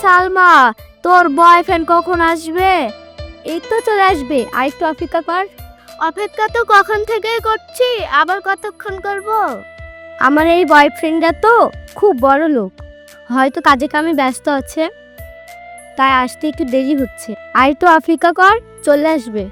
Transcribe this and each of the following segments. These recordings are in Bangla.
সালমা, তোর বয়ফ্রেন্ড কখন আসবে? এই তো চলে আসবে, আর একটু অপেক্ষা কর। অপেক্ষা তো কখন থেকেই করছি, আবার কতক্ষণ করব? আমার এই বয়ফ্রেন্ডটা তো খুব বড় লোক, হয়তো কাজে কামে ব্যস্ত আছে, তাই আসতে একটু দেরি হচ্ছে। আর একটু অপেক্ষা কর, চলে আসবে।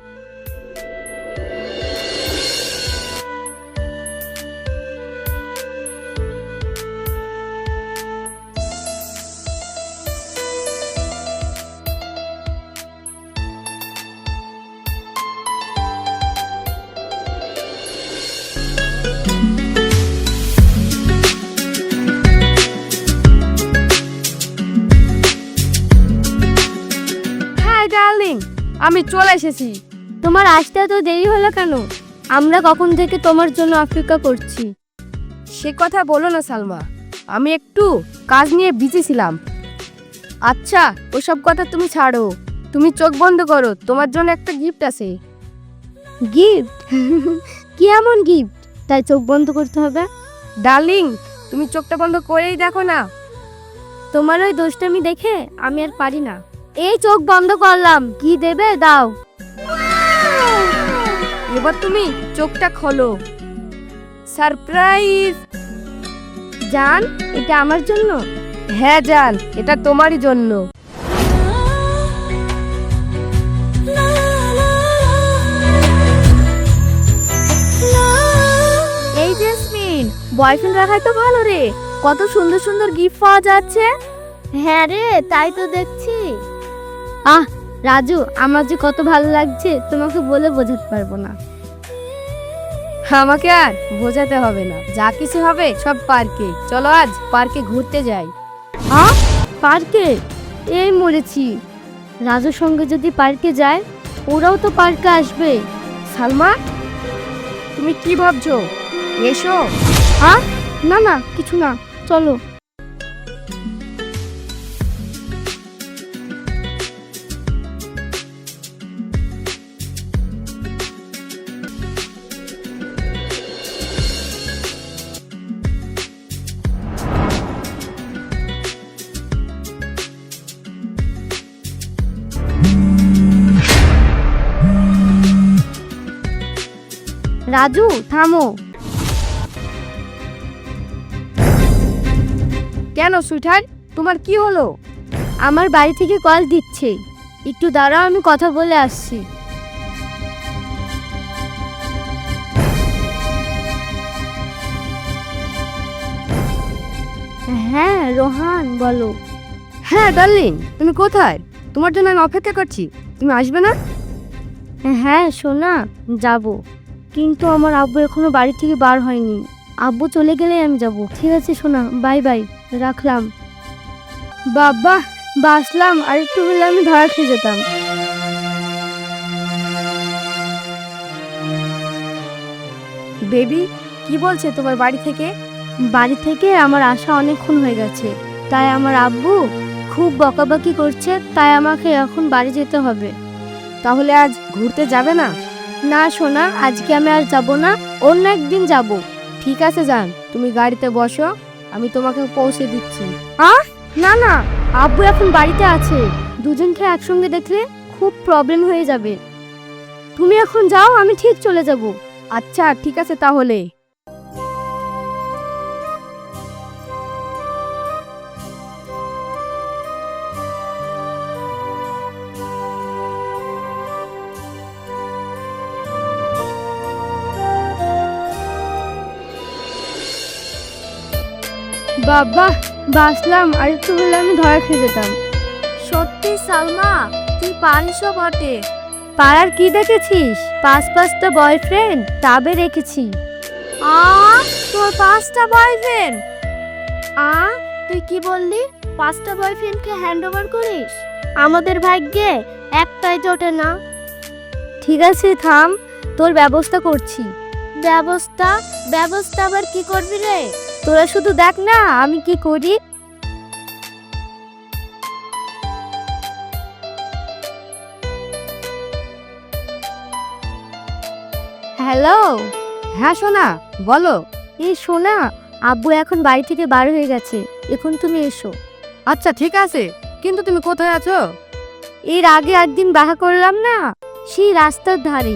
ডার্লিং, আমি চলে এসেছি। তোমার আসতে এত দেরি হলো কেন? আমরা কখন থেকে তোমার জন্য অপেক্ষা করছি। সে কথা বলো না সালমা, আমি একটু কাজ নিয়ে বিজি ছিলাম। আচ্ছা, ওসব কথা তুমি ছাড়ো, তুমি চোখ বন্ধ করো, তোমার জন্য একটা গিফট আছে। গিফট? কি এমন গিফট তাই চোখ বন্ধ করতে হবে? ডার্লিং, তুমি চোখটা বন্ধ করেই দেখো না। তোমার ওই দোষটামি দেখে আমি আর পারি না। এই চোখ বন্ধ করলাম, কি দেবে দাও। এবার তুমি চোখটা খোলো। সারপ্রাইজ! জান, এটা আমার জন্য? হ্যাঁ জান, এটা তোমারই জন্য। এই জেসমিন, বয়ফ্রেন্ড রাখাই তো ভালো রে, কত সুন্দর সুন্দর গিফট পাওয়া যাচ্ছে। হ্যাঁ রে, তাই তো দেখছি। আহ রাজু, আমার যে কত ভালো লাগছে তোমাকে বলে বোঝাতে পারবো না। আমাকে আর বোঝাতে হবে না, যা কিছু হবে সব পার্কে। চলো আজ পার্কে ঘুরতে যাই। পার্কে? এই মরেছি, রাজুর সঙ্গে যদি পার্কে যায়, ওরাও তো পার্কে আসবে। সালমা, তুমি কি ভাবছো? এসো। না না, কিছু না, চলো। রাজু, থামো। কেন সুইটহার্ট, তোমার কি হলো? আমার বাড়ি থেকে কল দিচ্ছে, একটু দাঁড়াও, আমি কথা বলে আসছি। হ্যাঁ রোহান, বলো। হ্যাঁ ডার্লিং, তুমি কোথায়? তোমার জন্য আমি অপেক্ষা করছি, তুমি আসবে না? হ্যাঁ সোনা, যাব, কিন্তু আমার আব্বু এখনো বাড়ি থেকে বার হয়নি। আব্বু চলে গেলেই আমি যাব। ঠিক আছে সোনা, বাই বাই, রাখলাম। বাবা, বাসলাম, আর একটু হলে আমি ধরা খেয়ে যেতাম। বেবি, কি বলছে তোমার বাড়ি থেকে? বাড়ি থেকে আমার আসা অনেকক্ষণ হয়ে গেছে, তাই আমার আব্বু খুব বকাবকি করছে, তাই আমাকে এখন বাড়ি যেতে হবে। তাহলে আজ ঘুরতে যাবে না? না সোনা, আজকে আমি আর যাব না, অন্য একদিন যাব। ঠিক আছে যান, তুমি গাড়িতে বসো, আমি তোমাকে পৌঁছে দিচ্ছি। না না, আব্বু এখন বাড়িতে আছে, দুজনকে একসঙ্গে দেখলে খুব প্রবলেম হয়ে যাবে। তুমি এখন যাও, আমি ঠিক চলে যাব। আচ্ছা ঠিক আছে তাহলে। বাবা, বাসলাম, আর একটু হলে আমি ধরা খেয়ে যেতাম। সত্যি সালমা, তুই পারিসও বটে। পাড়ার কি দেখেছিস? পাঁচটা বয়ফ্রেন্ড টাবে রেখেছি। তোর 5টা বয়ফ্রেন্ড? তুই কি বললি? 5টা বয়ফ্রেন্ডকে হ্যান্ড ওভার করিস? আমাদের ভাগ্যে একটাই জোটে না। ঠিক আছে থাম, তোর ব্যবস্থা করছি। ব্যবস্থা? ব্যবস্থা আবার কি করবি রে? তোরা শুধু দেখ না আমি কি করি। হ্যালো। হ্যাঁ সোনা, বলো। এই সোনা, আব্বু এখন বাড়ি থেকে বার হয়ে গেছে, এখন তুমি এসো। আচ্ছা ঠিক আছে, কিন্তু তুমি কোথায় আছো? এর আগে একদিন বাহা করলাম না, সেই রাস্তার ধারে।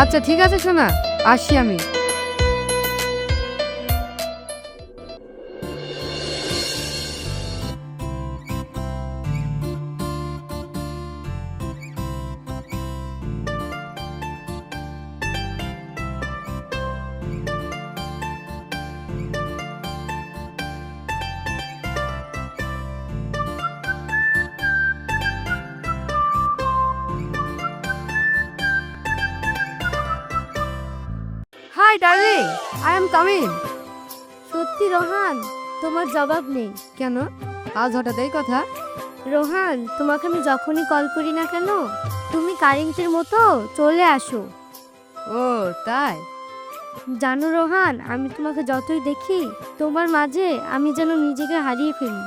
আচ্ছা ঠিক আছে সোনা, আসছি আমি। Hi darling, I am coming. সত্যি রোহান, তোমার জবাব নেই কেন আজ হঠাৎ এই কথা? রোহান, তোমাকে আমি যখনই কল করি না কেন, তুমি কারেন্টের মতো চলে আসো। ও তাই? জানো রোহান, আমি তোমাকে যতই দেখি তোমার মাঝে আমি যেন নিজেকে হারিয়ে ফেলি।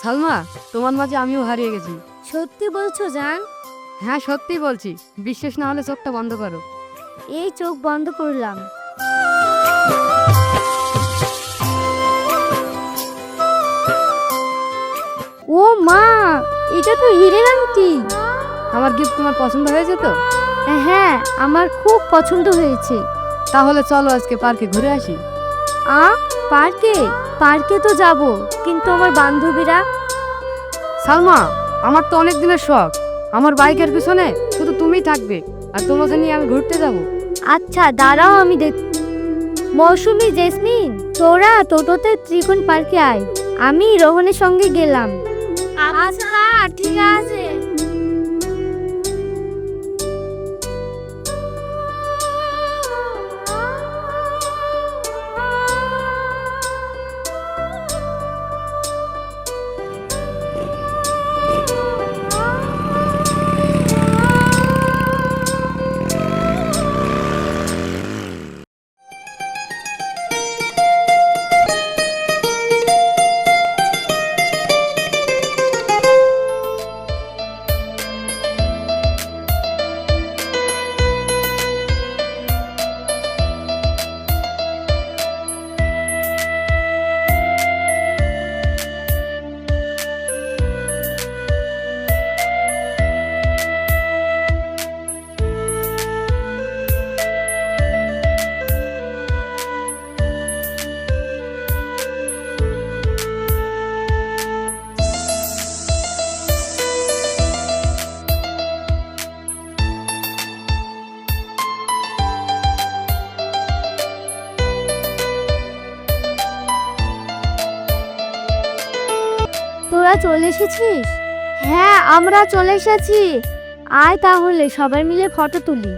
সালমা, তোমার মাঝে আমিও হারিয়ে গেছি। সত্যি বলছো জান? হ্যাঁ সত্যি বলছি, বিশ্বাস না হলে চোখটা বন্ধ করো। এই চোখ বন্ধ করলাম। ও মা, এটা তো হীরের আংটি। আমার গিফট তোমার পছন্দ হয়েছে তো? হ্যাঁ, আমার খুব পছন্দ হয়েছে। তাহলে চলো আজকে পার্কে ঘুরে আসি। পার্কে? পার্কে তো যাব, কিন্তু আমার বান্ধবীরা। সালমা, আমার তো অনেক দিনের শখ, আমার বাইকের পিছনে শুধু তুমিই থাকবে, আর তোমাকে নিয়ে আমি ঘুরতে যাব। আচ্ছা দাঁড়াও, আমি দেখ। মৌসুমী, জেসমিন, তোরা টোটোতে ত্রিকোণ পার্কে আয়, আমি রোহনের সঙ্গে গেলাম। আচ্ছা ঠিক আছে। তোরা চলে এসেছিস? হ্যাঁ, আমরা চলে এসেছি। আয় তাহলে সবাই মিলে ফটো তুলি।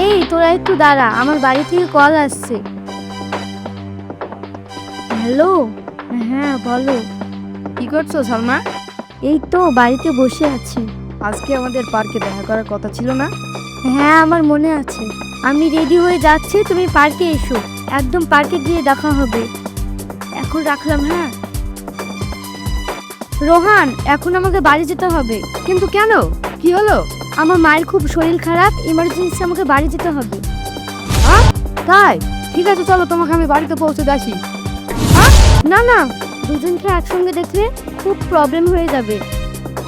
এই তোরা একটু দাঁড়া, আমার বাড়ি থেকে কল আসছে। হ্যালো। হ্যাঁ বলো। কি করছো সালমা? এই তো বাড়িতে বসে আছি। আজকে আমাদের পার্কে দেখা করার কথা ছিল না? হ্যাঁ আমার মনে আছে। আমি রেডি হয়ে যাচ্ছি, তুমি পার্কে এসো, একদম পার্কে গিয়ে দেখা হবে। এখন রাখলাম। হ্যাঁ রোহান, এখন আমাকে বাড়ি যেতে হবে। কিন্তু কেন, কি হলো? আমার মায়ের খুব শরীর খারাপ, ইমার্জেন্সি, আমাকে বাড়ি যেতে হবে। তাই? ঠিক আছে চলো, তোমাকে আমি বাড়িতে পৌঁছে আসি। না না, দুজনকে একসঙ্গে দেখলে খুব প্রবলেম হয়ে যাবে।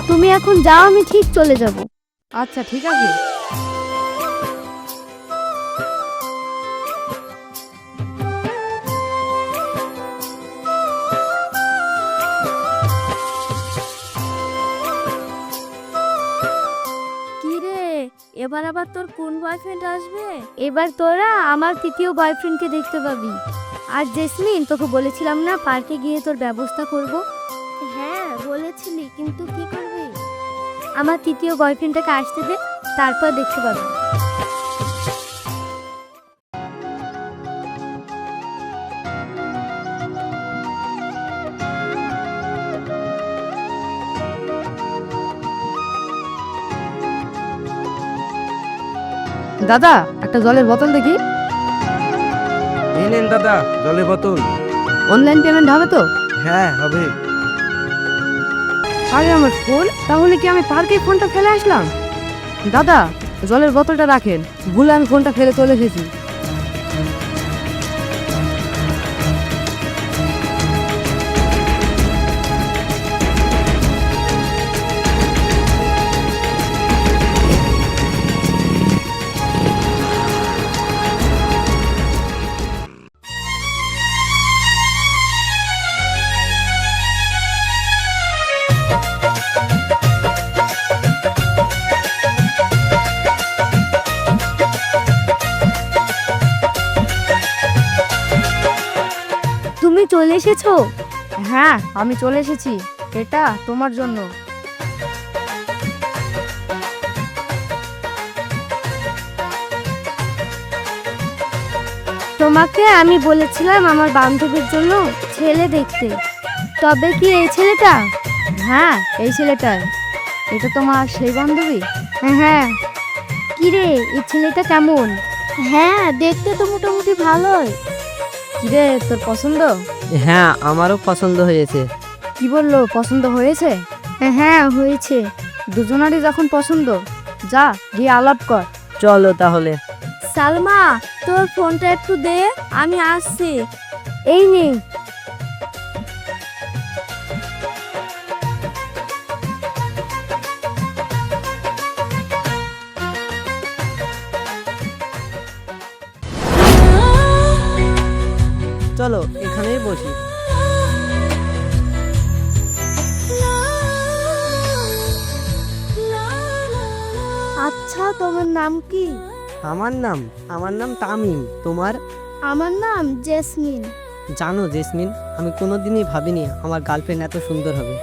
তুমি এখন যাও, আমি ঠিক চলে যাব। আচ্ছা ঠিক আছে। কি রে, এবার আবার তোর কোন বয়ফ্রেন্ড আসবে? এবার তোরা আমার তৃতীয় বয়ফ্রেন্ডকে দেখতে পাবি। আর জেসমিন, তোকে বলেছিলাম না পার্কে গিয়ে তোর ব্যবস্থা করব? হ্যাঁ বলেছিলি, কিন্তু কি করবি? আমার তৃতীয় বয়ফ্রেন্ডটাকে আসতে দে, তারপর দেখতে পাবি। দাদা একটা জলের বোতল দেখি। এই নেন দাদা জলের বোতল। অনলাইন পেমেন্ট হবে তো? হ্যাঁ হবে। আরে আমার ফোন, তাহলে কি আমি পার্কে ফোনটা ফেলে আসলাম? দাদা জলের বোতলটা রাখেন, ভুলে আমি ফোনটা ফেলে চলে এসেছি। তুমি চলে এসেছো? হ্যাঁ আমি চলে এসেছি, এটা তোমার জন্য। তোমাকে আমি বলেছিলাম আমার বান্ধবীর জন্য ছেলে দেখতে, তবে কি এই ছেলেটা? হ্যাঁ এই ছেলেটাই। এটা তোমার সেই বান্ধবী? হ্যাঁ। কিরে, এই ছেলেটা কেমন? হ্যাঁ, দেখতে তো মোটামুটি ভালোই। কিরে তোর পছন্দ? হ্যাঁ আমারও পছন্দ হয়েছে। কি বললো, পছন্দ হয়েছে? হ্যাঁ হয়েছে। দুজনারই যখন পছন্দ, যা গিয়ে আলাপ কর। চলো তাহলে। সালমা, তোর ফোনটা একটু দে, আমি আসছি। এই নে। চলো এখানেই বসি। আচ্ছা, তোমার নাম কি? আমার নাম তামিম। তোমার? আমার নাম জেসমিন। জানো জেসমিন, আমি কোনোদিনই ভাবিনি আমার গার্লফ্রেন্ড এত সুন্দর হবে।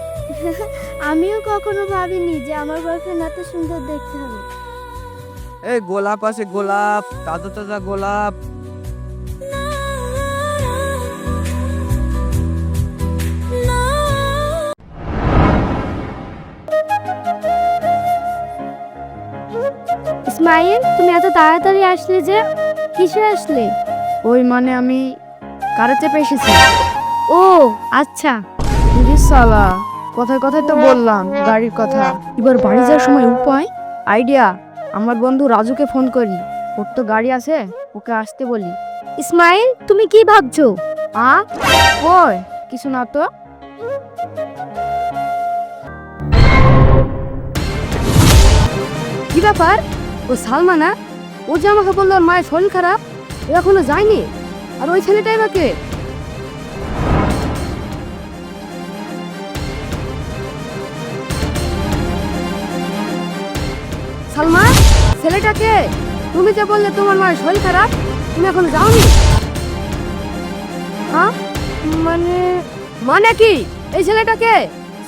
আমিও কখনো ভাবিনি যে আমার বয়ফ্রেন্ড এত সুন্দর দেখতে হবে। এই গোলাপ আছে, গোলাপ, তাজা তাজা গোলাপ। ইসমাইল, তুমি এত তাড়াতাড়ি আসলে যে? কিসে আসলে? ওই মানে আমি কারে চেপে এসেছি। ও আচ্ছা। সালা, কথায় কথায় তো বললাম গাড়ির কথা, এবার বাড়ি যাওয়ার সময় উপায় আইডিয়া। আমার বন্ধু রাজুকে ফোন করি, ওর তো গাড়ি আছে, ওকে আসতে বলি। ইসমাইল, তুমি কি ভাবছো? ওই কিছু না তো। কি ব্যাপার? ও সালমা না? ও যে আমাকে বললো ওর মায়ের শরীর খারাপ, ও এখনো যায়নি। আর ওই ছেলেটাই বাকে। সালমা, ছেলেটাকে? তুমি যে বললে তোমার মায়ের শরীর খারাপ, তুমি এখনো যাওনি? হ্যাঁ মানে মানে কি? এই ছেলেটাকে?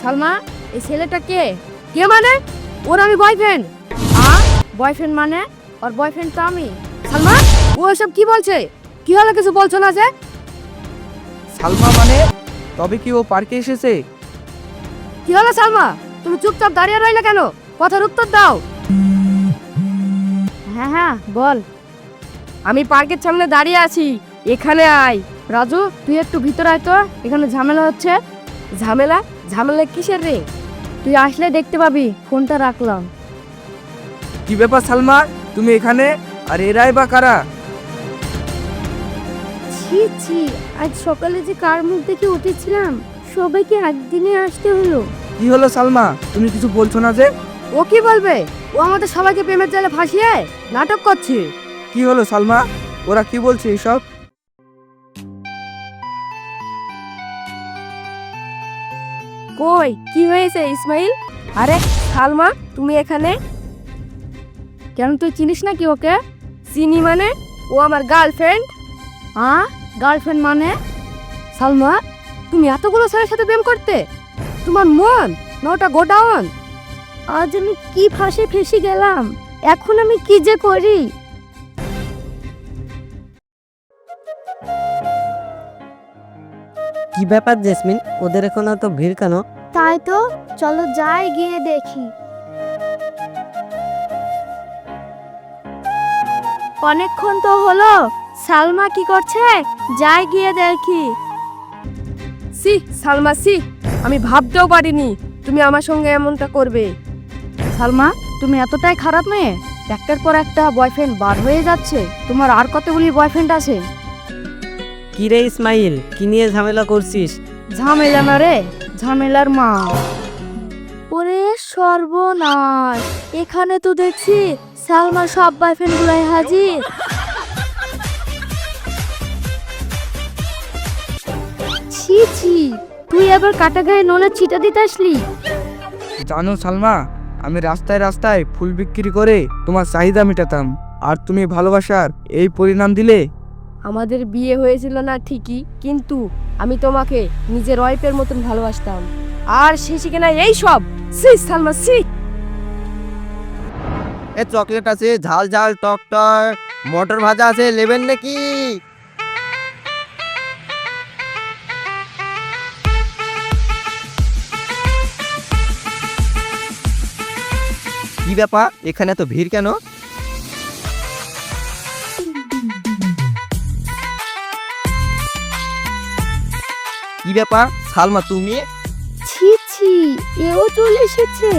সালমা, এই ছেলেটাকে? কে মানে? ওর আমি বয়ফ্রেন্ড। বয়ফ্রেন্ড মানে? ওর বয়ফ্রেন্ড তো আমি। সালমা, ও এসব কি বলছে? কি হলো, কিছু বলছো না যে? সালমা মানে? তবে কি ও পার্কে এসেছে? কি হলো সালমা, তুমি চুপচাপ দাঁড়িয়ে রইলে কেন? কথার উত্তর দাও। হ্যাঁ হ্যাঁ বল। আমি পার্কের সামনে দাঁড়িয়ে আছি, এখানে আয়। রাজু, তুই একটু ভিতরে আয় তো, এখানে ঝামেলা হচ্ছে। ঝামেলা? ঝামেলা কিসের রে? তুই আসলে দেখতে পাবি, ফোনটা রাখলাম। কি ব্যাপার সালমা, তুমি এখানে? আর এরাই বা কারা? ছি ছি, আজ সকালে যে কার মুখ দেখে উঠেছিলাম, সবাইকে একদিনে আসতে হলো। কি হলো সালমা, তুমি কিছু বলছো না যে? ও কি বলবে? ও আমাদের সবাইকে প্রেমের জালে ফাঁসিয়ে নাটক করছে। কি হলো সালমা, ওরা কি বলছে এসব? কই কি হয়েছে ইসমাইল? আরে সালমা, তুমি এখানে কেন? তুই চিনিস না কি ওকে? চিনি মানে? ও আমার গার্লফ্রেন্ড। গার্লফ্রেন্ড মানে? সালমা, তুমি এতগুলো ছেলের সাথে প্রেম করতে? তোমার মন না ওটা গোডাউন? আজ আমি কি ফাঁসে ফেসে গেলাম, এখন আমি কি যে করি। কি ব্যাপার জেসমিন, ওদের এখন এত ভিড় কেন? তাই তো, চলো যাই গিয়ে দেখি। অনেকক্ষণ তো হলো, সালমা কি করছে? যাই গিয়ে দেখি। সি সালমা সি, আমি ভাবতেও পারিনি তুমি আমার সঙ্গে এমনটা করবে। সালমা, তুমি এতটাই খারাপ মেয়ে? একটার পর একটা বয়ফ্রেন্ড বার হয়ে যাচ্ছে, তোমার আর কতগুলি বয়ফ্রেন্ড আছে? কি রে ইসমাইল, কি নিয়ে ঝামেলা করছিস? ঝামেলা না রে, ঝামেলার মা। ওরে সর্বনাশ, এখানে তো দেখছি সালমার সব বয়ফ্রেন্ড গুলাই হাজির। ছি ছি, তুই আবার কাটা গায়ে নলের ছিটা দিতে আসলি? জানো সালমা, আমি রাস্তায় রাস্তায় ফুল বিক্রি করে তোমার চাহিদা মেটাতাম, আর তুমি ভালোবাসার এই পরিণাম দিলে। আমাদের বিয়ে হয়েছিল না ঠিকই, কিন্তু আমি তোমাকে নিজের ওয়াইফের মতন ভালোবাসতাম, আর শেষে কিনা এই সব। সি সালমা সি। এ চকলেট আছে, ঝাল ঝাল টক টক, মটর ভাজা আছে, নেবেন নাকি? কি ব্যাপার, এখানে তো ভিড় কেন? কি ব্যাপার সালমা, তুমি? ছি ছি, এও চলে এসেছে।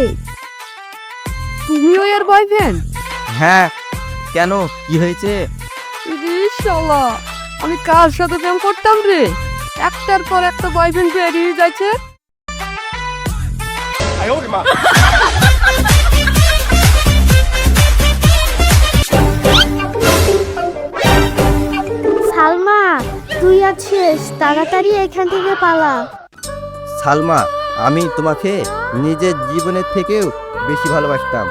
তুমিও এর বয়ফ্রেন্ড? হ্যাঁ, কেন, কি হয়েছে? শালা, আমি কার সাথে প্রেম করতাম রে, একটার পর একটা বয়ফ্রেন্ড বেরিয়ে যাচ্ছে। সালমা, তুই আছিস, তাড়াতাড়ি এখান থেকে পালা। সালমা, আমি তোমাকে নিজের জীবনের থেকেও বেশি ভালোবাসতাম,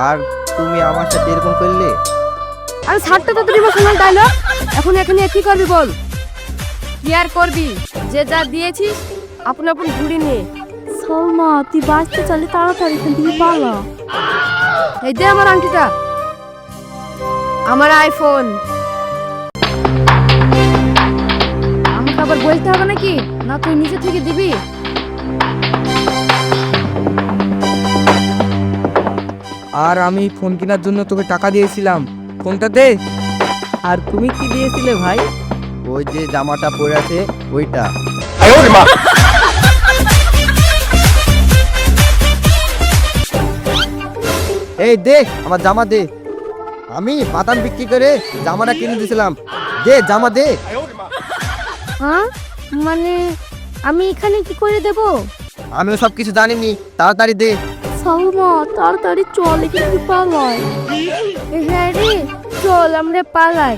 আর তুমি আমার সাথে এরকম করলে? আরে ছাড়তে তো তুই ইমোশনাল ডায়লগ, এখন এখানে কি করবি বল? কি আর করবি, যে যা দিয়েছিস আপন আপন ঘুরি নিয়ে। সালমা, তুই বাঁচতে চাইলে তাড়াতাড়ি এখান থেকে পালা। এই যে আমার আংটিটা, আমার আইফোন। আমাকে আবার বলতে হবে নাকি, না তুই নিজে থেকে দিবি? আর আমি ফোন কেনার জন্য তোকে টাকা দিয়েছিলাম, ফোনটা দে। আর তুমি কি দিয়েছিলে ভাই? ওই যে জামাটা পরে আছে ওইটা। এই দে আমার জামা দে, আমি বাদাম বিক্রি করে জামাটা কিনে দিয়েছিলাম, দে জামা দে। হ্যাঁ, মানে আমি এখানে কি করে দেব? আমিও সব কিছু জানিনি, তাড়াতাড়ি দে। সালমা, তাড়াতাড়ি চল, এখান থেকে পালাই। হ্যাঁ রে, চল আমরা পালাই।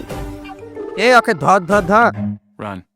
এ ওকে ধর ধর ধর। Run.